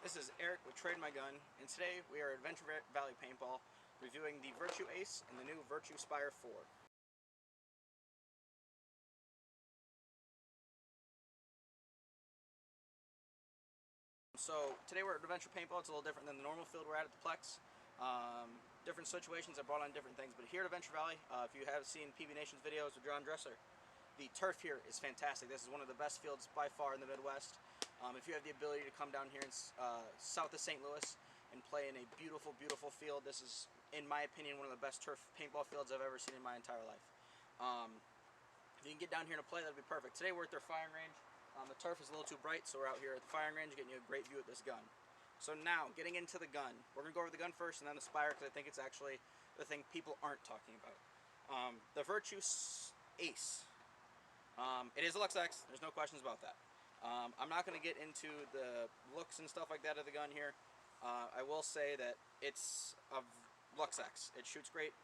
This is Eric with Trademygun, and today we are at Adventure Valley Paintball reviewing the Virtue Ace and the new Virtue Spire 4. So today we're at Adventure Paintball. It's a little different than the normal field we're at the Plex. Different situations, I brought on different things, but here at Adventure Valley, if you have seen PB Nation's videos with John Dresser, the turf here is fantastic. This is one of the best fields by far in the Midwest. If you have the ability to come down here in south of St. Louis and play in a beautiful, beautiful field, this is, in my opinion, one of the best turf paintball fields I've ever seen in my entire life. If you can get down here to play, that'd be perfect. Today we're at their firing range. The turf is a little too bright, so we're out here at the firing range getting you a great view at this gun. So now, getting into the gun. We're going to go over the gun first and then the Spire, because I think it's actually the thing people aren't talking about. The Virtue Ace. It is a Luxe X, there's no questions about that. I'm not going to get into the looks and stuff like that of the gun here. I will say that it's a Luxe X. It shoots great.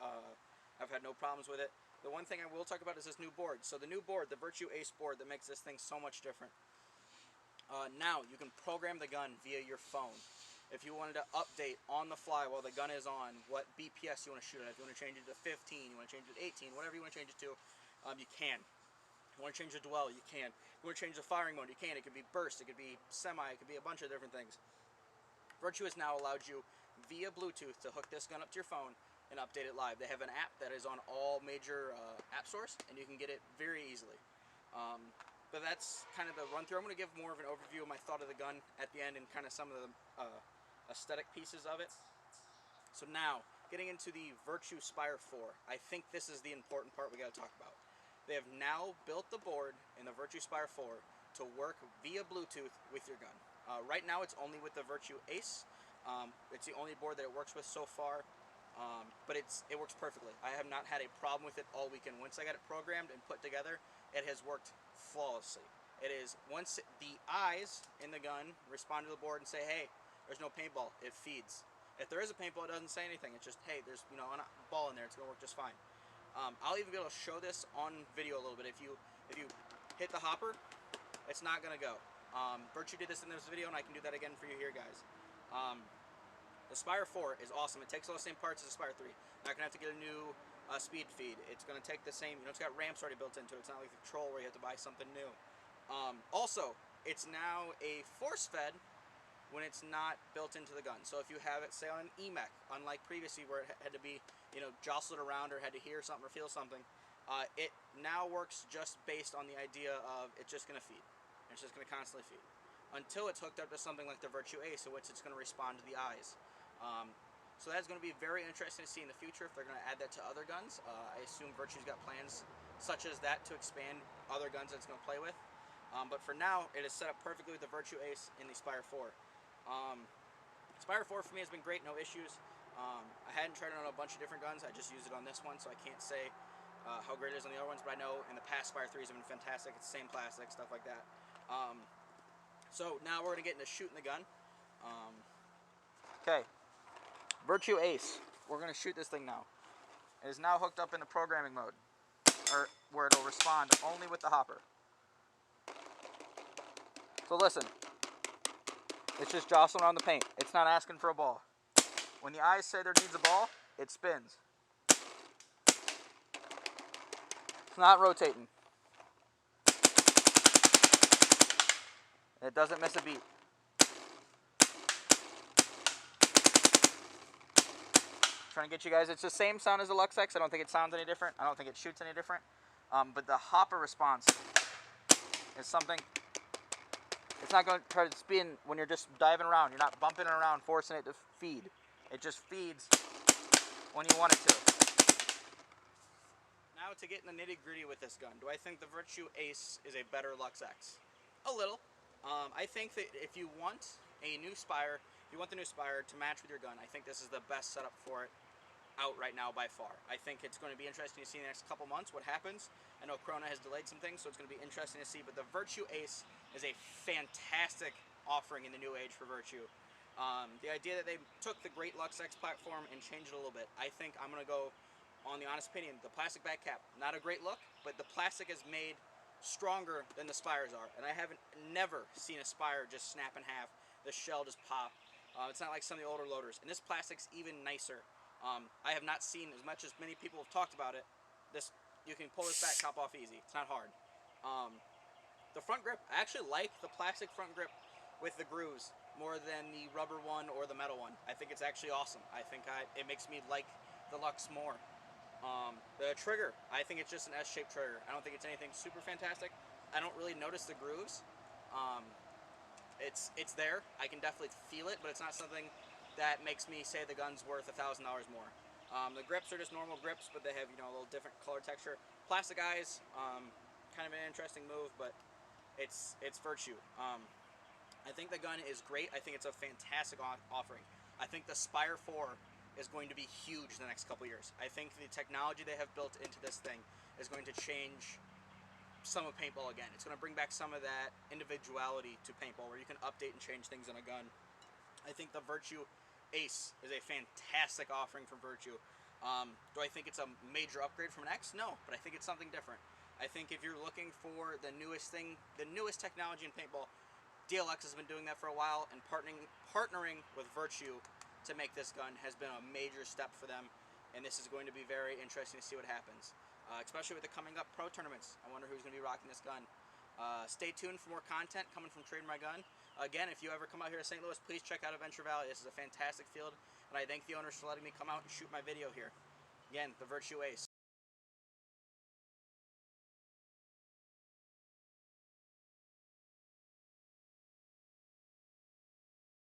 I've had no problems with it. The one thing I will talk about is this new board. So the new board, the Virtue Ace board, that makes this thing so much different. Now you can program the gun via your phone. If you wanted to update on the fly while the gun is on what BPS you want to shoot at, if you want to change it to 15, you want to change it to 18, whatever you want to change it to, you can. You want to change the dwell, you can. You want to change the firing mode, you can. It could be burst, it could be semi, it could be a bunch of different things. Virtue has now allowed you via Bluetooth to hook this gun up to your phone and update it live. They have an app that is on all major app stores, and you can get it very easily. But that's kind of the run through. I'm going to give more of an overview of my thought of the gun at the end and kind of some of the aesthetic pieces of it. So now, getting into the Virtue Spire 4, I think this is the important part we got to talk about. They have now built the board in the Virtue Spire 4 to work via Bluetooth with your gun. Right now it's only with the Virtue Ace. It's the only board that it works with so far, but it works perfectly. I have not had a problem with it all weekend. Once I got it programmed and put together, it has worked flawlessly. It is, once the eyes in the gun respond to the board and say, hey, there's no paintball, it feeds. If there is a paintball, it doesn't say anything. It's just, hey, there's a ball in there, it's going to work just fine. I'll even be able to show this on video a little bit. If you hit the hopper, it's not going to go. Virtue did this in this video, and I can do that again for you here, guys. The Spire 4 is awesome. It takes all the same parts as the Spire 3. Not going to have to get a new speed feed. It's going to take the same, it's got ramps already built into it. It's not like the Troll where you have to buy something new. Also, it's now a force fed when it's not built into the gun. So if you have it, say, on an EMEC, unlike previously where it had to be, jostled around or had to hear something or feel something, it now works just based on the idea of it's just going to feed. It's just going to constantly feed. Until it's hooked up to something like the Virtue Ace, in which it's going to respond to the eyes. So that's going to be very interesting to see in the future if they're going to add that to other guns. I assume Virtue's got plans such as that to expand other guns that it's going to play with. But for now, it is set up perfectly with the Virtue Ace in the Spire 4. Spire 4 for me has been great, no issues. I hadn't tried it on a bunch of different guns. I just used it on this one, so I can't say how great it is on the other ones, but I know in the past Spire 3s have been fantastic. It's the same plastic, stuff like that. So now we're going to get into shooting the gun. Okay, Virtue Ace. We're going to shoot this thing now. It is now hooked up in the programming mode, or where it'll respond only with the hopper. So listen, it's just jostling around the paint. It's not asking for a ball. When the eyes say there needs a ball, it spins. It's not rotating. It doesn't miss a beat. Trying to get you guys, it's the same sound as the Luxe X. I don't think it sounds any different. I don't think it shoots any different. But the hopper response is something. It's not going to try to spin when you're just diving around. You're not bumping it around, forcing it to feed. It just feeds when you want it to. Now to get in the nitty-gritty with this gun, do I think the Virtue Ace is a better Luxe X? A little. I think that if you want a new Spire, if you want the new Spire to match with your gun, I think this is the best setup for it out right now by far. I think it's going to be interesting to see in the next couple months what happens. I know Corona has delayed some things, so it's going to be interesting to see, but the Virtue Ace is a fantastic offering in the new age for Virtue. The idea that they took the great Luxe X platform and changed it a little bit, I think I'm going to go on the honest opinion, the plastic back cap, not a great look, but the plastic is made stronger than the Spires are, and I haven't never seen a Spire just snap in half the shell just pop. It's not like some of the older loaders. And this plastic's even nicer. I have not seen, as much as many people have talked about it, this, you can pull this back top off easy. It's not hard. The front grip, I actually like the plastic front grip with the grooves more than the rubber one or the metal one. I think it's actually awesome. I think it makes me like the Luxe more. The trigger, I think it's just an S-shaped trigger. I don't think it's anything super fantastic. I don't really notice the grooves. It's there. I can definitely feel it, but it's not something that makes me say the gun's worth $1,000 more. The grips are just normal grips, but they have, you know, a little different color texture. Plastic eyes, kind of an interesting move, but it's virtue. I think the gun is great. I think it's a fantastic offering. I think the Spire 4 is going to be huge in the next couple years. I think the technology they have built into this thing is going to change some of paintball again. It's going to bring back some of that individuality to paintball, where you can update and change things in a gun. I think the Virtue Ace is a fantastic offering from Virtue. Do I think it's a major upgrade from an X? No, but I think it's something different. I think if you're looking for the newest thing, the newest technology in paintball, DLX has been doing that for a while, and partnering with Virtue to make this gun has been a major step for them, and this is going to be very interesting to see what happens, especially with the coming up pro tournaments. I wonder who's going to be rocking this gun. Stay tuned for more content coming from Trademygun. Again, if you ever come out here to St. Louis, please check out Adventure Valley. This is a fantastic field, and I thank the owners for letting me come out and shoot my video here. Again, the Virtue Ace.